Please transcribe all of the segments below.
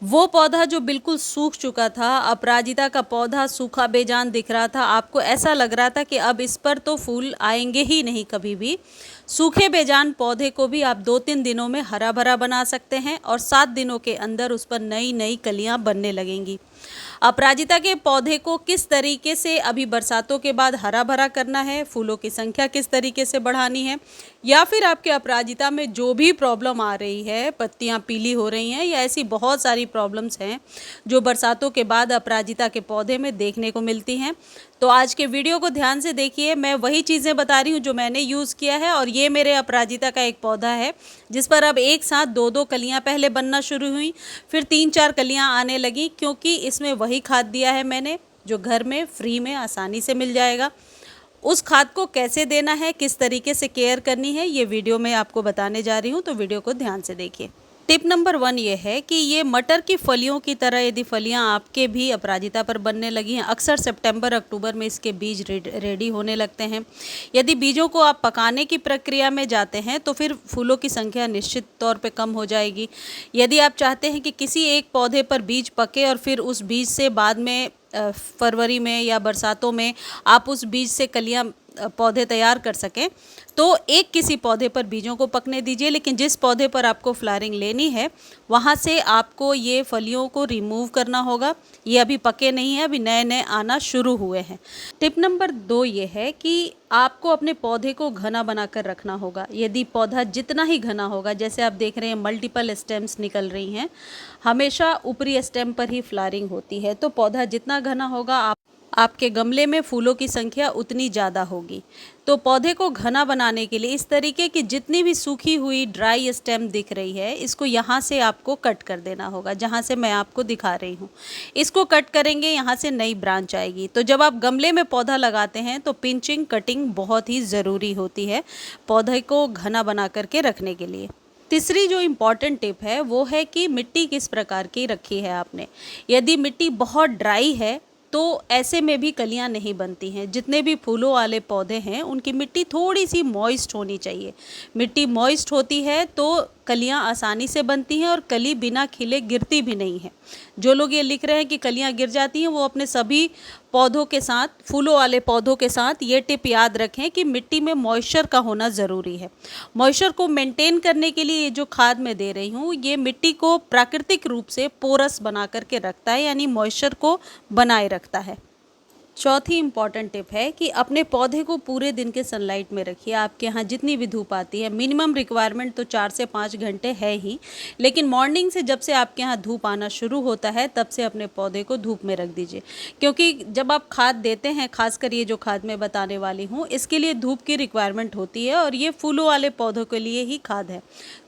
वो पौधा जो बिल्कुल सूख चुका था, अपराजिता का पौधा सूखा बेजान दिख रहा था, आपको ऐसा लग रहा था कि अब इस पर तो फूल आएंगे ही नहीं कभी भी। सूखे बेजान पौधे को भी आप 2-3 दिनों में हरा भरा बना सकते हैं और 7 दिनों के अंदर उस पर नई नई कलियां बनने लगेंगी। अपराजिता के पौधे को किस तरीके से अभी बरसातों के बाद हरा भरा करना है, फूलों की संख्या किस तरीके से बढ़ानी है, या फिर आपके अपराजिता में जो भी प्रॉब्लम आ रही है, पत्तियां पीली हो रही हैं या ऐसी बहुत सारी प्रॉब्लम्स हैं जो बरसातों के बाद अपराजिता के पौधे में देखने को मिलती हैं, तो आज के वीडियो को ध्यान से देखिए। मैं वही चीज़ें बता रही हूँ जो मैंने यूज़ किया है। और ये मेरे अपराजिता का एक पौधा है जिस पर अब एक साथ 2-2 कलियाँ पहले बनना शुरू हुई, फिर 3-4 कलियाँ आने लगी, क्योंकि इसमें वही खाद दिया है मैंने जो घर में फ्री में आसानी से मिल जाएगा। उस खाद को कैसे देना है, किस तरीके से केयर करनी है, ये वीडियो में आपको बताने जा रही हूँ, तो वीडियो को ध्यान से देखिए। टिप नंबर 1 ये है कि ये मटर की फलियों की तरह यदि फलियां आपके भी अपराजिता पर बनने लगी हैं, अक्सर सितंबर अक्टूबर में इसके बीज रेडी होने लगते हैं। यदि बीजों को आप पकाने की प्रक्रिया में जाते हैं तो फिर फूलों की संख्या निश्चित तौर पे कम हो जाएगी। यदि आप चाहते हैं कि किसी एक पौधे पर बीज पके और फिर उस बीज से बाद में फरवरी में या बरसातों में आप उस बीज से कलियां पौधे तैयार कर सकें, तो एक किसी पौधे पर बीजों को पकने दीजिए, लेकिन जिस पौधे पर आपको फ्लावरिंग लेनी है वहाँ से आपको ये फलियों को रिमूव करना होगा। ये अभी पके नहीं हैं, अभी नए नए आना शुरू हुए हैं। टिप नंबर 2 ये है कि आपको अपने पौधे को घना बनाकर रखना होगा। यदि पौधा जितना ही घना होगा, जैसे आप देख रहे हैं मल्टीपल स्टेम्स निकल रही हैं, हमेशा ऊपरी स्टेम पर ही फ्लावरिंग होती है, तो पौधा जितना घना होगा आपके गमले में फूलों की संख्या उतनी ज़्यादा होगी। तो पौधे को घना बनाने के लिए इस तरीके की जितनी भी सूखी हुई ड्राई स्टेम दिख रही है, इसको यहाँ से आपको कट कर देना होगा, जहाँ से मैं आपको दिखा रही हूँ। इसको कट करेंगे, यहाँ से नई ब्रांच आएगी। तो जब आप गमले में पौधा लगाते हैं तो पिंचिंग कटिंग बहुत ही ज़रूरी होती है पौधे को घना बना करके रखने के लिए। तीसरी जो इम्पॉर्टेंट टिप है वो है कि मिट्टी किस प्रकार की रखी है आपने। यदि मिट्टी बहुत ड्राई है तो ऐसे में भी कलियां नहीं बनती हैं। जितने भी फूलों वाले पौधे हैं उनकी मिट्टी थोड़ी सी मॉइस्ट होनी चाहिए। मिट्टी मॉइस्ट होती है तो कलियां आसानी से बनती हैं और कली बिना खिले गिरती भी नहीं है। जो लोग ये लिख रहे हैं कि कलियां गिर जाती हैं, वो अपने सभी पौधों के साथ, फूलों वाले पौधों के साथ ये टिप याद रखें कि मिट्टी में मॉइस्चर का होना ज़रूरी है। मॉइस्चर को मेंटेन करने के लिए ये जो खाद मैं दे रही हूँ, ये मिट्टी को प्राकृतिक रूप से पोरस बना करके रखता है, यानी मॉइस्चर को बनाए रखता है। चौथी इम्पॉर्टेंट टिप है कि अपने पौधे को पूरे दिन के सनलाइट में रखिए। आपके यहाँ जितनी भी धूप आती है, मिनिमम रिक्वायरमेंट तो 4 से 5 घंटे है ही, लेकिन मॉर्निंग से जब से आपके यहाँ धूप आना शुरू होता है तब से अपने पौधे को धूप में रख दीजिए। क्योंकि जब आप खाद देते हैं, खासकर ये जो खाद मैं बताने वाली हूँ, इसके लिए धूप की रिक्वायरमेंट होती है और ये फूलों वाले पौधों के लिए ही खाद है।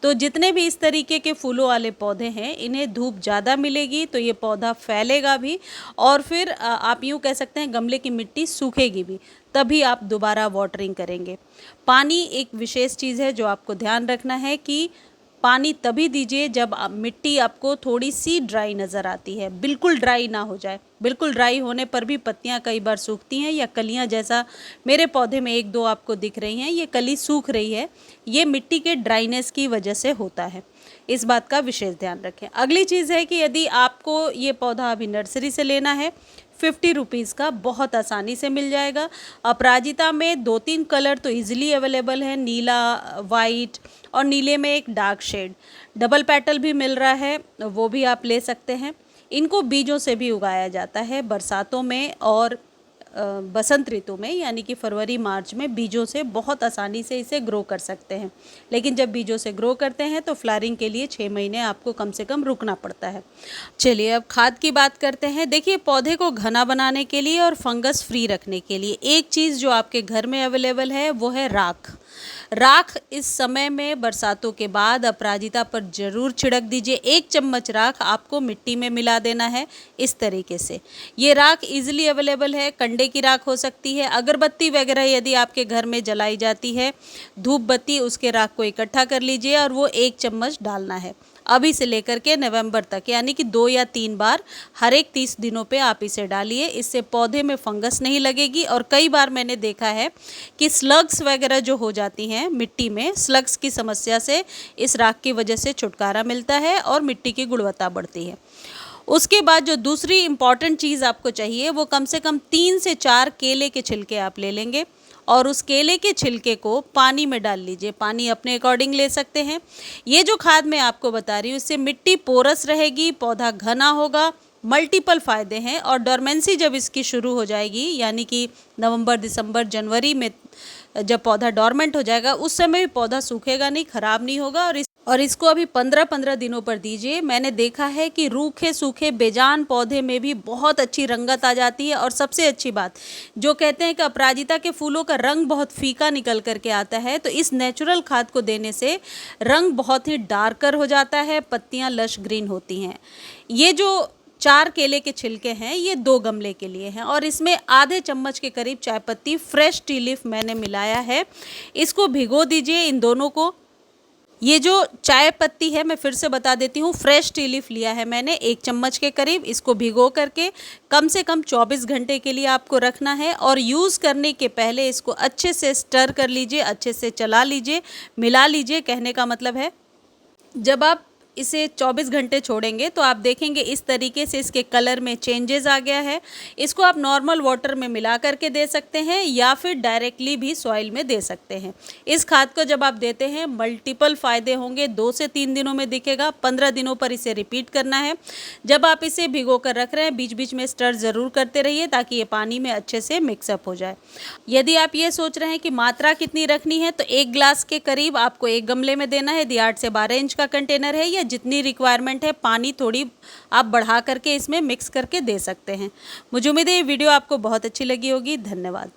तो जितने भी इस तरीके के फूलों वाले पौधे हैं, इन्हें धूप ज़्यादा मिलेगी तो ये पौधा फैलेगा भी, और फिर आप यूँ कह सकते हैं गमले की मिट्टी सूखेगी भी, तभी आप दोबारा वाटरिंग करेंगे। पानी एक विशेष चीज़ है जो आपको ध्यान रखना है कि पानी तभी दीजिए जब मिट्टी आपको थोड़ी सी ड्राई नज़र आती है, बिल्कुल ड्राई ना हो जाए। बिल्कुल ड्राई होने पर भी पत्तियां कई बार सूखती हैं या कलियां, जैसा मेरे पौधे में 1-2 आपको दिख रही हैं, ये कली सूख रही है, ये मिट्टी के ड्राइनेस की वजह से होता है। इस बात का विशेष ध्यान रखें। अगली चीज़ है कि यदि आपको ये पौधा अभी नर्सरी से लेना है, 50 रुपीज़ का बहुत आसानी से मिल जाएगा। अपराजिता में 2-3 कलर तो इजीली अवेलेबल है, नीला, वाइट और नीले में एक डार्क शेड। डबल पेटल भी मिल रहा है, वो भी आप ले सकते हैं। इनको बीजों से भी उगाया जाता है बरसातों में और बसंत ऋतु में, यानी कि फरवरी मार्च में बीजों से बहुत आसानी से इसे ग्रो कर सकते हैं। लेकिन जब बीजों से ग्रो करते हैं तो फ्लावरिंग के लिए 6 महीने आपको कम से कम रुकना पड़ता है। चलिए अब खाद की बात करते हैं। देखिए, पौधे को घना बनाने के लिए और फंगस फ्री रखने के लिए एक चीज़ जो आपके घर में अवेलेबल है वो है राख। राख इस समय में बरसातों के बाद अपराजिता पर ज़रूर छिड़क दीजिए। 1 चम्मच राख आपको मिट्टी में मिला देना है इस तरीके से। ये राख इजीली अवेलेबल है, कंडे की राख हो सकती है, अगरबत्ती वगैरह यदि आपके घर में जलाई जाती है, धूप बत्ती, उसके राख को इकट्ठा कर लीजिए और वो 1 चम्मच डालना है। अभी से लेकर के नवंबर तक, यानी कि 2 या 3 बार हर एक 30 दिनों पे आप इसे डालिए। इससे पौधे में फंगस नहीं लगेगी। और कई बार मैंने देखा है कि स्लग्स वगैरह जो हो जाती हैं मिट्टी में, स्लग्स की समस्या से इस राख की वजह से छुटकारा मिलता है और मिट्टी की गुणवत्ता बढ़ती है। उसके बाद जो दूसरी इम्पॉर्टेंट चीज़ आपको चाहिए वो कम से कम 3 से 4 केले के छिलके आप ले लेंगे और उस केले के छिलके को पानी में डाल लीजिए। पानी अपने अकॉर्डिंग ले सकते हैं। ये जो खाद मैं आपको बता रही हूँ इससे मिट्टी पोरस रहेगी, पौधा घना होगा, मल्टीपल फ़ायदे हैं। और डोरमेंसी जब इसकी शुरू हो जाएगी, यानी कि नवंबर, दिसंबर, जनवरी में जब पौधा डोरमेंट हो जाएगा उस समय भी पौधा सूखेगा नहीं, ख़राब नहीं होगा। और इसको अभी 15-15 दिनों पर दीजिए। मैंने देखा है कि रूखे सूखे बेजान पौधे में भी बहुत अच्छी रंगत आ जाती है। और सबसे अच्छी बात, जो कहते हैं कि अपराजिता के फूलों का रंग बहुत फीका निकल करके आता है, तो इस नेचुरल खाद को देने से रंग बहुत ही डार्कर हो जाता है, पत्तियां लश ग्रीन होती हैं। ये जो 4 केले के छिलके हैं ये 2 गमले के लिए हैं और इसमें आधे चम्मच के करीब चाय पत्ती फ्रेश टी लीफ मैंने मिलाया है। इसको भिगो दीजिए इन दोनों को। ये जो चाय पत्ती है मैं फिर से बता देती हूँ, फ्रेश टी लीफ लिया है मैंने 1 चम्मच के करीब। इसको भिगो करके कम से कम 24 घंटे के लिए आपको रखना है और यूज़ करने के पहले इसको अच्छे से स्टर कर लीजिए, अच्छे से चला लीजिए, मिला लीजिए। कहने का मतलब है जब आप इसे 24 घंटे छोड़ेंगे तो आप देखेंगे इस तरीके से इसके कलर में चेंजेस आ गया है। इसको आप नॉर्मल वाटर में मिला करके दे सकते हैं या फिर डायरेक्टली भी सॉइल में दे सकते हैं। इस खाद को जब आप देते हैं मल्टीपल फ़ायदे होंगे। 2 से 3 दिनों में दिखेगा, 15 दिनों पर इसे रिपीट करना है। जब आप इसे भिगो कर रख रहे हैं बीच बीच में स्टर ज़रूर करते रहिए ताकि ये पानी में अच्छे से मिक्सअप हो जाए। यदि आप ये सोच रहे हैं कि मात्रा कितनी रखनी है तो 1 गिलास के करीब आपको 1 गमले में देना है। यदि 8 से 12 इंच का कंटेनर है, जितनी रिक्वायरमेंट है पानी थोड़ी आप बढ़ा करके इसमें मिक्स करके दे सकते हैं। मुझे उम्मीद है ये वीडियो आपको बहुत अच्छी लगी होगी। धन्यवाद।